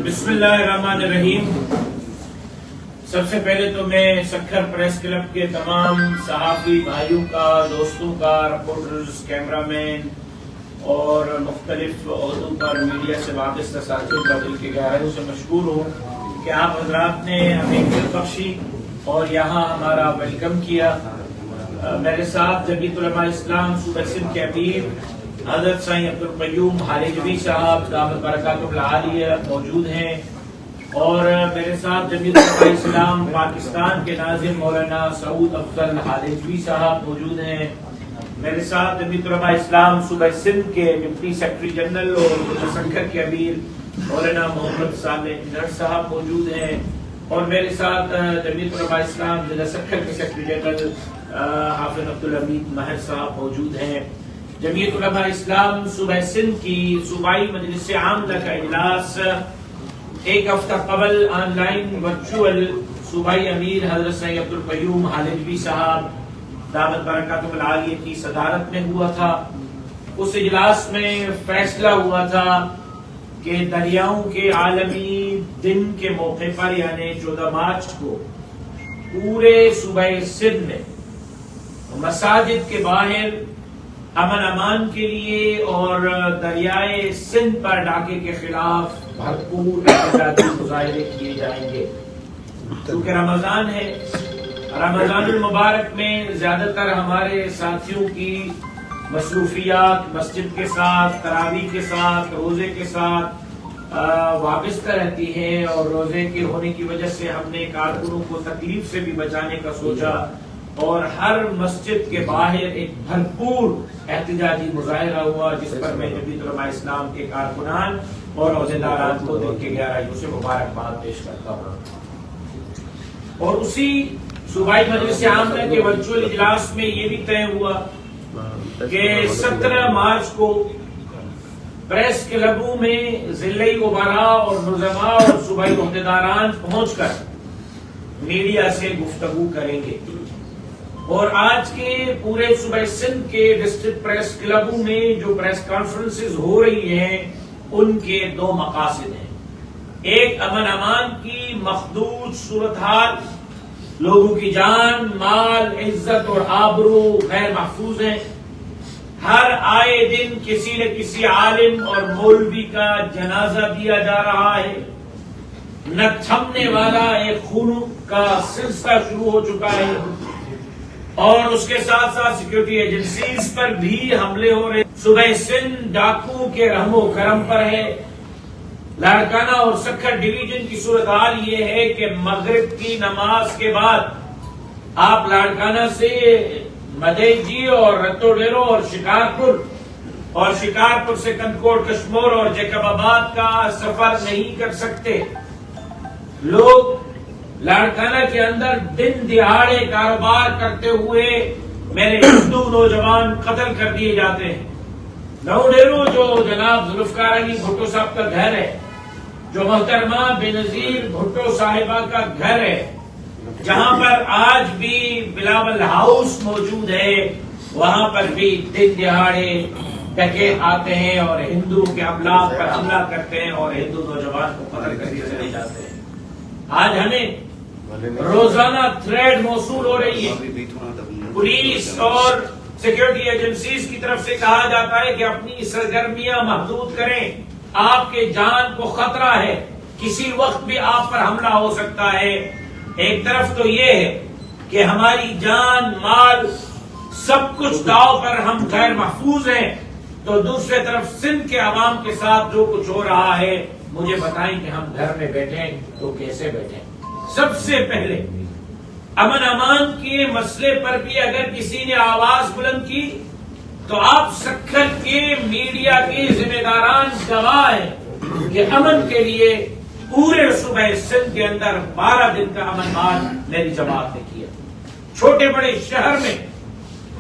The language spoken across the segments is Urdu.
بسم اللہ الرحمن الرحیم۔ سب سے پہلے تو میں سکھر پریس کلب کے تمام صحافی بھائیوں کا، دوستوں کا، رپورٹرز، کیمرہ مین اور مختلف عہدوں پر میڈیا سے وابستہ ساتھیوں کا دل کی گہرائیوں سے مشکور ہوں کہ آپ حضرات نے ہمیں دل بخشی اور یہاں ہمارا ویلکم کیا۔ میرے ساتھ جمعیت علماء اسلام صوبہ سندھ کے امیر حضرت سائیں عبدالقیوم حالجوی صاحب دامت برکاتہ العالیہ موجود ہیں، اور میرے ساتھ جمعیت علماء اسلام پاکستان کے ناظم مولانا سعود افضل حالجوی صاحب موجود ہیں۔ میرے ساتھ جمعیت علماء اسلام صوبہ سندھ کے ڈپٹی سیکرٹری جنرل اور سکھر کے امیر مولانا محمد صالح نر صاحب موجود ہیں، اور میرے ساتھ جمعیت علماء اسلام ضلع سکھر کے سیکرٹری جنرل حافظ عبدالحمید ماہر صاحب موجود ہیں۔ جمعیت علماء اسلام صوبہ سندھ کی صوبائی مجلس عاملہ کا اجلاس ایک ہفتہ قبل آن لائن ورچوئل صوبائی امیر حضرت سید عبدالقیوم حالجوی صاحب دامت برکاتہ العالیہ کی صدارت میں ہوا تھا۔ اس اجلاس میں فیصلہ ہوا تھا کہ دریاؤں کے عالمی دن کے موقع پر یعنی 14 مارچ کو پورے صوبہ سندھ میں مساجد کے باہر امن امان کے لیے اور دریائے سندھ پر ڈاکے کے خلاف بھرپور احتجاجی مظاہرے کیے جائیں گے۔ کیونکہ رمضان ہے، رمضان المبارک میں زیادہ تر ہمارے ساتھیوں کی مصروفیات مسجد کے ساتھ، تراویح کے ساتھ، روزے کے ساتھ وابستہ رہتی ہیں، اور روزے کے ہونے کی وجہ سے ہم نے کارکنوں کو تکلیف سے بھی بچانے کا سوچا، اور ہر مسجد کے باہر ایک بھرپور احتجاجی مظاہرہ ہوا، جس پر میں جمعیت علماء اسلام کے کارکنان اور عہدیداران کو دل کی گہرائیوں سے مبارکباد پیش کرتا ہوں۔ اور اسی صوبائی مجلس عاملہ کے ورچوئل اجلاس میں یہ بھی طے ہوا کہ 17 مارچ کو پریس کلبوں میں ضلعی وزراء اور نظماء اور صوبائی عہدیداران پہنچ کر میڈیا سے گفتگو کریں گے، اور آج کے پورے صوبہ سندھ کے ڈسٹرکٹ پریس کلبوں میں جو پریس کانفرنسز ہو رہی ہیں ان کے 2 مقاصد ہیں۔ ایک امن امان کی مخدوش صورتحال، لوگوں کی جان، مال، عزت اور آبرو غیر محفوظ ہیں، ہر آئے دن کسی نہ کسی عالم اور مولوی کا جنازہ دیا جا رہا ہے، نہ تھمنے والا ایک خون کا سلسلہ شروع ہو چکا ہے، اور اس کے ساتھ ساتھ سیکیورٹی ایجنسیز پر بھی حملے ہو رہے۔ صوبہ سندھ ڈاکو کے رحم و کرم پر ہے۔ لاڑکانہ اور سکھر ڈویژن کی صورتحال یہ ہے کہ مغرب کی نماز کے بعد آپ لاڑکانہ سے مدیجی اور رتو ڈیرو اور شکارپور سے کنکوٹ کشمور اور جیکب آباد کا سفر نہیں کر سکتے۔ لوگ لاڑکانہ کے اندر دن دہاڑے کاروبار کرتے ہوئے میرے ہندو نوجوان قتل کر دیے جاتے ہیں۔ نوڈیرو جو جناب ذوالفقار علی بھٹو صاحب کا گھر ہے، جو محترمہ بینظیر بھٹو صاحبہ کا گھر ہے، جہاں پر آج بھی بلاول ہاؤس موجود ہے، وہاں پر بھی دن دہاڑے ڈکیت آتے ہیں اور ہندو کے املاک پر حملہ کرتے ہیں اور ہندو نوجوان کو قتل کر کے چلے جاتے ہیں۔ آج ہمیں روزانہ تھریڈ موصول ہو رہی ہے، پولیس اور سیکیورٹی ایجنسیز کی طرف سے کہا جاتا ہے کہ اپنی سرگرمیاں محدود کریں، آپ کے جان کو خطرہ ہے، کسی وقت بھی آپ پر حملہ ہو سکتا ہے۔ ایک طرف تو یہ ہے کہ ہماری جان، مال، سب کچھ داؤ پر ہم غیر محفوظ ہیں، تو دوسرے طرف سندھ کے عوام کے ساتھ جو کچھ ہو رہا ہے، مجھے بتائیں کہ ہم گھر میں بیٹھیں تو کیسے بیٹھیں۔ سب سے پہلے امن امان کے مسئلے پر بھی اگر کسی نے آواز بلند کی تو آپ سکھر کے میڈیا کے ذمہ داران گواہ ہیں کہ امن کے لیے پورے صوبہ سندھ کے اندر 12 دن کا امن مان میری جماعت نے کیا۔ چھوٹے بڑے شہر میں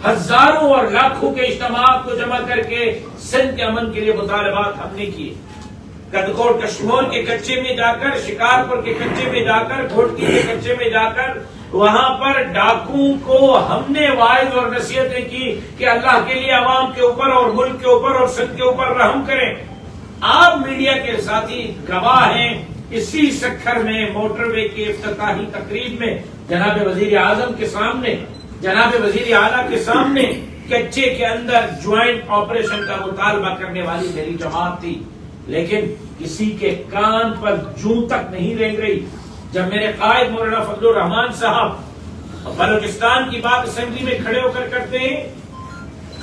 ہزاروں اور لاکھوں کے اجتماعات کو جمع کر کے سندھ کے امن کے لیے مطالبات ہم نے کیے۔ کدکوٹ کشمور کے کچے میں جا کر، شکارپور کے کچے میں جا کر، گھوٹکی کے کچے میں جا کر وہاں پر ڈاکو کو ہم نے واعظ اور نصیحتیں کی کہ اللہ کے لیے عوام کے اوپر اور ملک کے اوپر اور سندھ کے اوپر رحم کریں۔ آپ میڈیا کے ساتھی گواہ ہیں اسی سکھر میں موٹر وے کی افتتاحی تقریب میں جناب وزیر اعظم کے سامنے، جناب وزیر اعلیٰ کے سامنے کچے کے اندر جوائنٹ آپریشن کا مطالبہ کرنے والی میری جماعت تھی، لیکن کسی کے کان پر جوں تک نہیں رہ گئی۔ جب میرے قائد مولانا فضل الرحمان صاحب بلوچستان کی بات اسمبلی میں کھڑے ہو کر کرتے ہیں،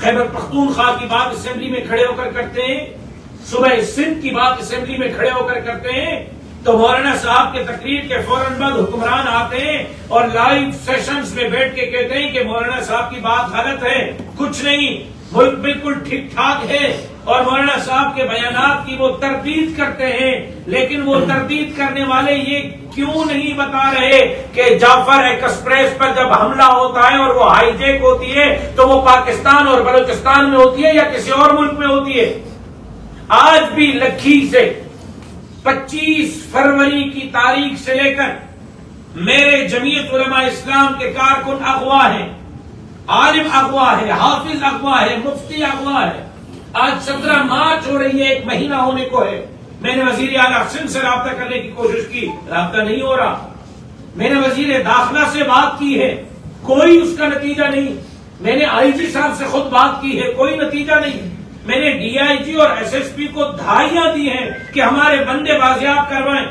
خیبر پختونخوا کی بات اسمبلی میں کھڑے ہو کر کرتے ہیں، صوبہ سندھ کی بات اسمبلی میں کھڑے ہو کر کرتے ہیں، تو مولانا صاحب کے تقریر کے فوراً بعد حکمران آتے ہیں اور لائیو سیشنز میں بیٹھ کے کہتے ہیں کہ مولانا صاحب کی بات غلط ہے، کچھ نہیں، ملک بالکل ٹھیک ٹھاک ہے، اور مولانا صاحب کے بیانات کی وہ تردید کرتے ہیں۔ لیکن وہ تردید کرنے والے یہ کیوں نہیں بتا رہے کہ جعفر ایکسپریس پر جب حملہ ہوتا ہے اور وہ ہائی جیک ہوتی ہے تو وہ پاکستان اور بلوچستان میں ہوتی ہے یا کسی اور ملک میں ہوتی ہے؟ آج بھی لکھی سے 25 فروری کی تاریخ سے لے کر میرے جمعیت علماء اسلام کے کارکن اغوا ہیں، عالم اغوا ہے، حافظ اغوا ہے، مفتی اغوا ہے۔ آج 17 مارچ ہو رہی ہے، ایک مہینہ ہونے کو ہے۔ میں نے وزیر اعلیٰ سندھ سے رابطہ کرنے کی کوشش کی، رابطہ نہیں ہو رہا۔ میں نے وزیر داخلہ سے بات کی ہے، کوئی اس کا نتیجہ نہیں۔ میں نے آئی جی صاحب سے خود بات کی ہے، کوئی نتیجہ نہیں۔ میں نے ڈی آئی جی اور ایس ایس پی کو دھائیاں دی ہیں کہ ہمارے بندے بازیاب کروائیں،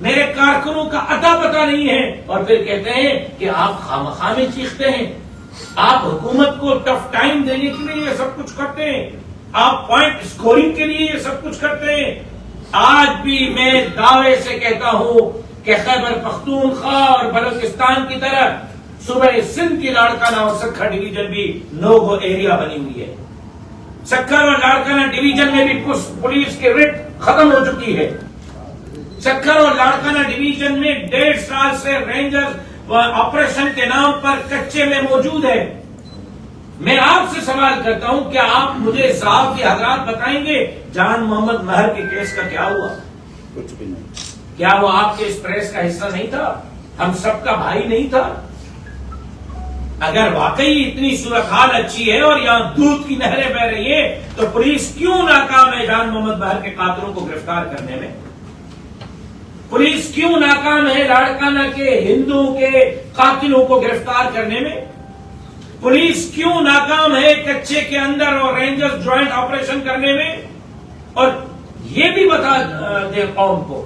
میرے کارکنوں کا اتا پتہ نہیں ہے، اور پھر کہتے ہیں کہ آپ خامخواہ میں چیختے ہیں، آپ حکومت کو ٹف ٹائم دینے کے لیے یہ سب کچھ کرتے ہیں، آپ پوائنٹ اسکورنگ کے لیے یہ سب کچھ کرتے ہیں۔ آج بھی میں دعوے سے کہتا ہوں کہ خیبر پختونخوا اور بلوچستان کی طرف صوبہ سندھ کی لاڑکانہ اور سکھر ڈویژن بھی نو گو ایریا بنی ہوئی ہے۔ سکھر اور لاڑکانہ ڈویژن میں بھی پولیس کی ریٹ ختم ہو چکی ہے۔ سکھر اور لاڑکانہ ڈویژن میں 1.5 سال سے رینجر آپریشن کے نام پر کچے میں موجود ہے۔ میں آپ سے سوال کرتا ہوں، کیا آپ مجھے صاحب کے حضرات بتائیں گے جان محمد مہر کے کیس کا کیا ہوا؟ کچھ بھی نہیں۔ کیا وہ آپ کے اس پریس کا حصہ نہیں تھا؟ ہم سب کا بھائی نہیں تھا؟ اگر واقعی اتنی صورتحال اچھی ہے اور یہاں دودھ کی نہریں بہ رہی ہیں تو پولیس کیوں ناکام ہے جان محمد مہر کے قاتلوں کو گرفتار کرنے میں؟ پولیس کیوں ناکام ہے لاڑکانہ کے ہندوؤں کے قاتلوں کو گرفتار کرنے میں؟ پولیس کیوں ناکام ہے کچے کے اندر اور رینجرز جوائنٹ آپریشن کرنے میں؟ اور یہ بھی بتا دے قوم کو،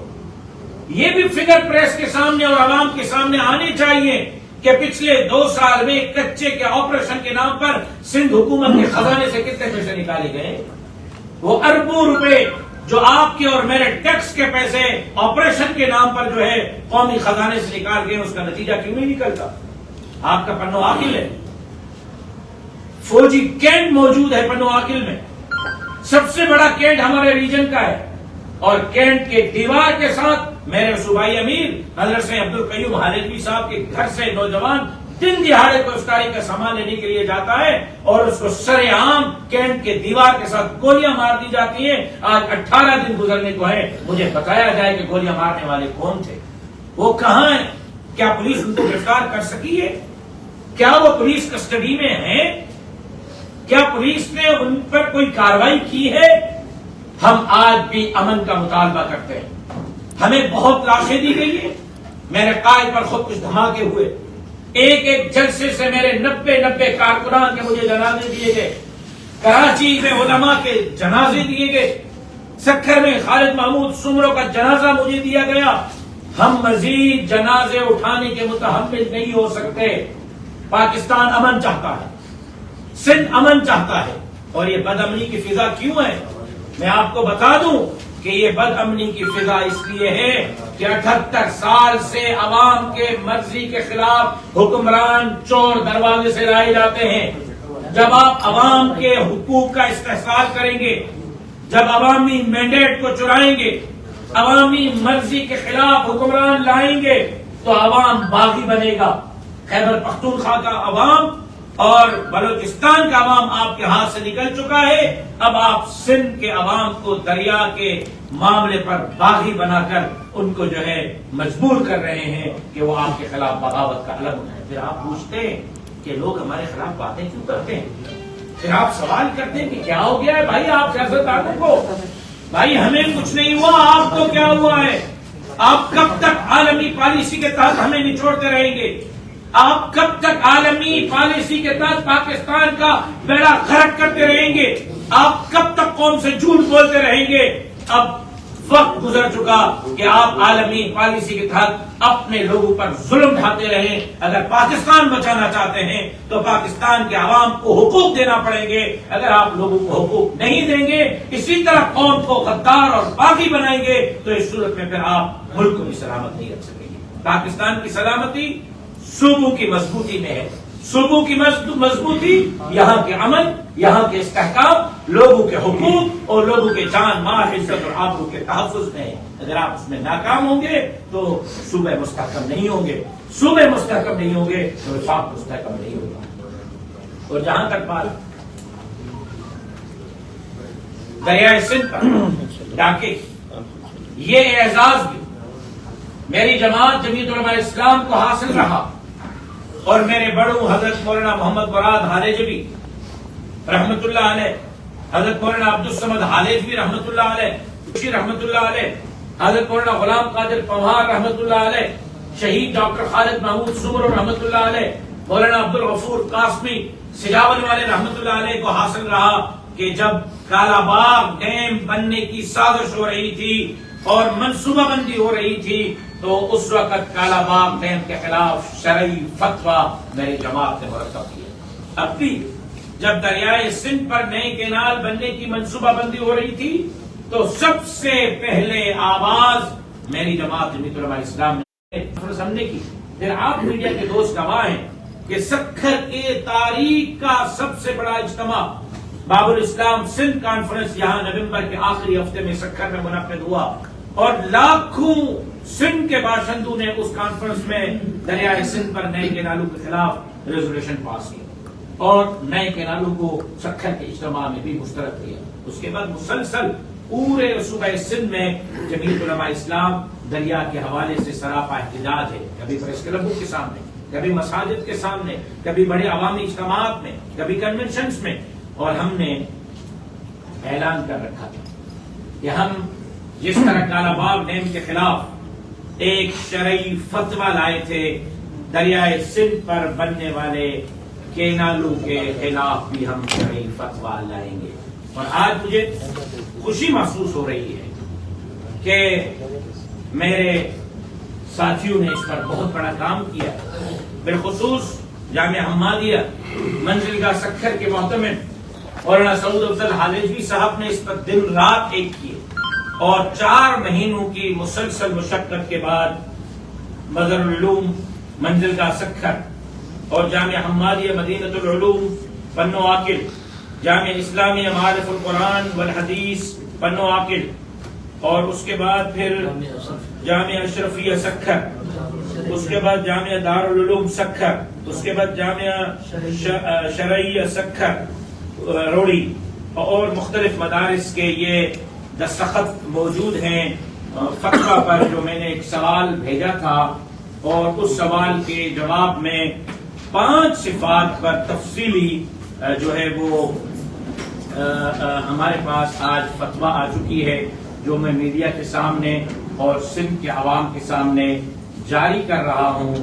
یہ بھی فگر پریس کے سامنے اور عوام کے سامنے آنے چاہیے کہ پچھلے 2 سال میں کچے کے آپریشن کے نام پر سندھ حکومت کے خزانے سے کتنے پیسے نکالے گئے؟ وہ اربوں روپے جو آپ کے اور میرے ٹیکس کے پیسے آپریشن کے نام پر جو ہے قومی خزانے سے نکال گئے، اس کا نتیجہ کیوں نہیں نکلتا؟ آپ کا پنو عاقل ہے، فوجی کیمپ موجود ہے پنو عاقل میں، سب سے بڑا کیمپ ہمارے ریجن کا ہے، اور کیمپ کے دیوار کے ساتھ میرے صوبائی امیر حضرت سے عبد القیوم حالوی صاحب کے گھر سے نوجوان دن دہاڑے کو افطاری کا سامان لینے کے لیے جاتا ہے اور اس کو سرے عام کیمپ کے دیوار کے ساتھ گولیاں مار دی جاتی ہیں۔ آج 18 دن گزرنے کو ہے، مجھے بتایا جائے کہ گولیاں مارنے والے کون تھے، وہ کہاں ہیں؟ کیا پولیس ان کو گرفتار کر سکی ہے؟ کیا وہ پولیس کسٹڈی میں ہیں؟ کیا پولیس نے ان پر کوئی کارروائی کی ہے؟ ہم آج بھی امن کا مطالبہ کرتے ہیں۔ ہمیں بہت لاشیں دی گئی ہیں، میرے قائد پر خود کچھ دھماکے ہوئے، ایک جلسے سے میرے 90 کارکنان کے مجھے جنازے دیے گئے، کراچی میں علماء کے جنازے دیے گئے، سکھر میں خالد محمود سمرو کا جنازہ مجھے دیا گیا۔ ہم مزید جنازے اٹھانے کے متحمل نہیں ہو سکتے۔ پاکستان امن چاہتا ہے، سندھ امن چاہتا ہے، اور یہ بد امنی کی فضا کیوں ہے؟ میں آپ کو بتا دوں کہ یہ بد امنی کی فضا اس لیے ہے کہ 78 سال سے عوام کے مرضی کے خلاف حکمران چور دروازے سے لائے جاتے ہیں۔ جب آپ عوام کے حقوق کا استحصال کریں گے، جب عوامی مینڈیٹ کو چرائیں گے، عوامی مرضی کے خلاف حکمران لائیں گے تو عوام باغی بنے گا۔ خیبر پختونخوا کا عوام اور بلوچستان کا عوام آپ کے ہاتھ سے نکل چکا ہے، اب آپ سندھ کے عوام کو دریا کے معاملے پر باغی بنا کر ان کو جو ہے مجبور کر رہے ہیں کہ وہ آپ کے خلاف بغاوت کا علم اٹھائیں۔ پھر آپ پوچھتے ہیں کہ لوگ ہمارے خلاف باتیں کیوں کرتے ہیں؟ پھر آپ سوال کرتے ہیں کہ کیا ہو گیا ہے بھائی آپ سیاستدانوں کو؟ بھائی ہمیں کچھ نہیں ہوا، آپ کو کیا ہوا ہے؟ آپ کب تک عالمی پالیسی کے تحت ہمیں نچوڑتے رہیں گے؟ آپ کب تک عالمی پالیسی کے تحت پاکستان کا بیڑا غرق کرتے رہیں گے؟ آپ کب تک قوم سے جھوٹ بولتے رہیں گے؟ اب وقت گزر چکا کہ آپ عالمی پالیسی کے تحت اپنے لوگوں پر ظلم ڈھاتے رہیں۔ اگر پاکستان بچانا چاہتے ہیں تو پاکستان کے عوام کو حقوق دینا پڑیں گے۔ اگر آپ لوگوں کو حقوق نہیں دیں گے، اسی طرح قوم کو غدار اور باغی بنائیں گے، تو اس صورت میں پھر آپ ملک کو بھی سلامت نہیں رکھ سکیں گے۔ پاکستان کی سلامتی صوبوں کی مضبوطی میں ہے۔ صوبوں کی مضبوطی یہاں کے امن، یہاں کے استحکام، لوگوں کے حقوق اور لوگوں کے جان مال عزت اور آبرو کے تحفظ میں ہے۔ اگر آپ اس میں ناکام ہوں گے تو صوبے مستحکم نہیں ہوں گے، صوبے مستحکم نہیں ہوں گے تو وفاق مستحکم نہیں ہوگا۔ اور جہاں تک بات دریائے سندھ پر ڈاکے، یہ اعزاز بھی میری جماعت جمعیت علماء اسلام کو حاصل رہا، اور میرے بڑوں حضرت مولانا محمد مراد حالیجوی رحمت اللہ علیہ، حضرت مولانا عبدالصمد حالیجوی رحمت اللہ علیہ، رحمت اللہ علیہ، حضرت مولانا غلام قادر پوہار رحمت اللہ علیہ، شہید ڈاکٹر خالد محمود سمر رحمت اللہ علیہ، مولانا عبدالغفور قاسمی سجاول والے رحمت اللہ علیہ کو حاصل رہا کہ جب کالا باغ ڈیم بننے کی سازش ہو رہی تھی اور منصوبہ بندی ہو رہی تھی تو اس وقت کالا باغ ڈیم کے خلاف شرعی فتویٰ میری جماعت نے مرتب کیا۔ اب بھی جب دریائے سندھ پر نئے کینال بننے کی منصوبہ بندی ہو رہی تھی تو سب سے پہلے آواز میری جماعت جمعیت علماء اسلام نے سامنے کی۔ پھر آپ میڈیا کے دوست گواہ ہیں کہ سکھر کے تاریخ کا سب سے بڑا اجتماع باب الاسلام سندھ کانفرنس یہاں نومبر کے آخری ہفتے میں سکھر میں منعقد ہوا، اور لاکھوں سندھ کے باشندوں نے اس کانفرنس میں دریائے سندھ پر نئے کینالوں کے خلاف ریزولوشن پاس کیا اور نئے کینالوں کو سکھر کے اجتماع میں بھی مسترد کیا۔ اس کے بعد مسلسل پورے صوبہ سندھ میں جمعیت علماء اسلام دریا کے حوالے سے سراپا احتجاج ہے، کبھی پریس کلبوں کے سامنے، کبھی مساجد کے سامنے، کبھی بڑے عوامی اجتماعات میں، کبھی کنونشنز میں، اور ہم نے اعلان کر رکھا تھا کہ ہم جس طرح کالا باغ ڈیم کے خلاف ایک شرعی فتویٰ لائے تھے، دریائے سندھ پر بننے والے کینالوں کے خلاف بھی ہم شرعی فتویٰ لائیں گے۔ اور آج مجھے خوشی محسوس ہو رہی ہے کہ میرے ساتھیوں نے اس پر بہت بڑا کام کیا، بالخصوص جامعہ حمادیہ منزلگاہ سکھر کے محتمم مولانا سعود افضل حالیجوی صاحب نے اس پر دن رات ایک کیے، اور 4 مہینوں کی مسلسل مشقت کے بعد مظہر العلوم منزلگاہ سکھر اور جامعہ حمادیہ مدینۃ العلوم پنو عاقل، جامعہ اسلامیہ معارف القرآن والحدیث پنو عاقل، اور اس کے بعد پھر جامعہ اشرفیہ سکھر، اس کے بعد جامعہ دارالعلوم سکھر، اس کے بعد جامعہ شرعیہ سکھر روڑی، اور مختلف مدارس کے یہ دستخط موجود ہیں فتویٰ پر جو میں نے ایک سوال بھیجا تھا، اور اس سوال کے جواب میں 5 صفات پر تفصیلی جو ہے وہ ہمارے پاس آج فتویٰ آ چکی ہے، جو میں میڈیا کے سامنے اور سندھ کے عوام کے سامنے جاری کر رہا ہوں،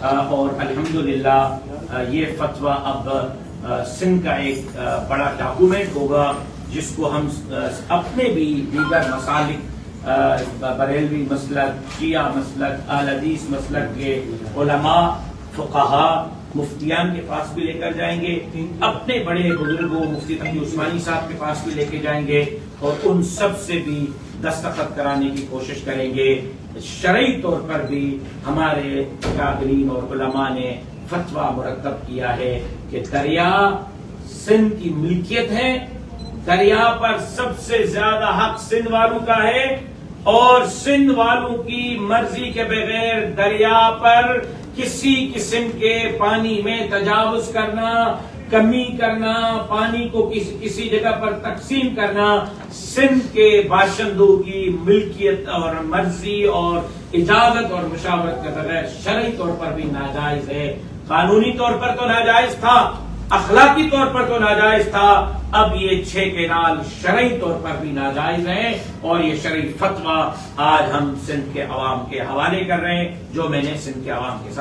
اور الحمدللہ یہ فتویٰ اب سندھ کا ایک بڑا ڈاکومنٹ ہوگا جس کو ہم اپنے بھی دیگر مسالک بریلوی مسلک، شیعہ مسلک، اہل حدیث مسلک کے علماء، فقہا، مفتیان کے پاس بھی لے کر جائیں گے، اپنے بڑے بزرگوں مفتی تقی عثمانی صاحب کے پاس بھی لے کے جائیں گے، اور ان سب سے بھی دستخط کرانے کی کوشش کریں گے۔ شرعی طور پر بھی ہمارے اکابرین اور علماء نے فتویٰ مرتب کیا ہے کہ دریا سندھ کی ملکیت ہے، دریا پر سب سے زیادہ حق سندھ والوں کا ہے، اور سندھ والوں کی مرضی کے بغیر دریا پر کسی قسم کے پانی میں تجاوز کرنا، کمی کرنا، پانی کو کسی جگہ پر تقسیم کرنا سندھ کے باشندوں کی ملکیت اور مرضی اور اجازت اور مشاورت کے بغیر شرعی طور پر بھی ناجائز ہے۔ قانونی طور پر تو ناجائز تھا، اخلاقی طور پر تو ناجائز تھا، اب یہ 6 کینال شرعی طور پر بھی ناجائز ہیں، اور یہ شرعی فتویٰ آج ہم سندھ کے عوام کے حوالے کر رہے ہیں، جو میں نے سندھ کے عوام کے ساتھ